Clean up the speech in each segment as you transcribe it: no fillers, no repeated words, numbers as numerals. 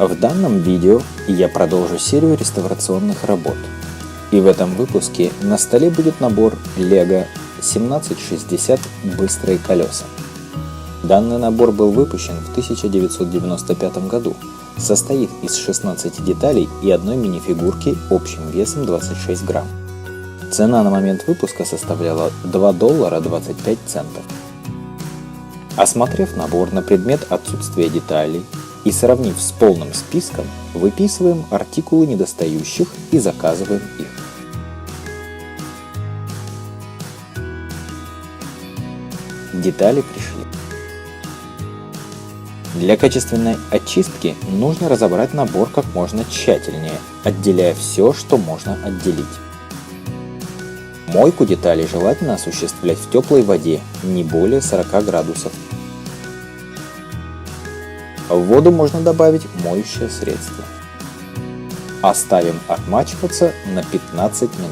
В данном видео я продолжу серию реставрационных работ. И в этом выпуске на столе будет набор LEGO 1760 «Быстрые колеса». Данный набор был выпущен в 1995 году, состоит из 16 деталей и одной минифигурки общим весом 26 грамм. Цена на момент выпуска составляла $2.25. Осмотрев набор на предмет отсутствия деталей и сравнив с полным списком, выписываем артикулы недостающих и заказываем их. Детали пришли. Для качественной очистки нужно разобрать набор как можно тщательнее, отделяя все, что можно отделить. Мойку деталей желательно осуществлять в теплой воде, не более 40 градусов. В воду можно добавить моющее средство. Оставим отмачиваться на 15 минут.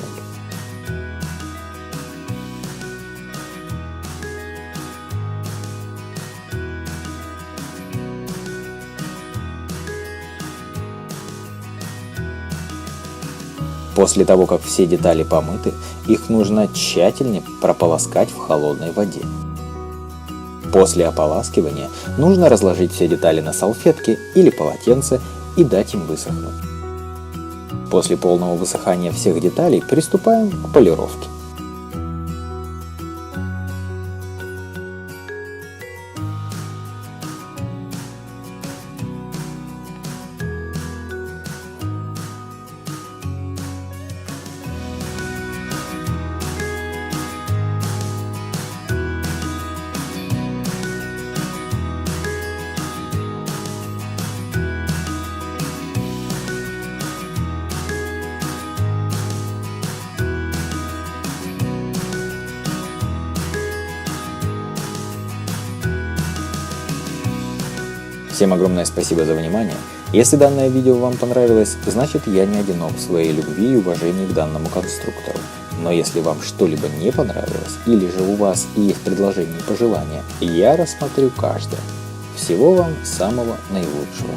После того, как все детали помыты, их нужно тщательно прополоскать в холодной воде. После ополаскивания нужно разложить все детали на салфетке или полотенце и дать им высохнуть. После полного высыхания всех деталей приступаем к полировке. Всем огромное спасибо за внимание. Если данное видео вам понравилось, значит я не одинок в своей любви и уважении к данному конструктору. Но если вам что-либо не понравилось, или же у вас есть предложения и пожелания, я рассмотрю каждое. Всего вам самого наилучшего.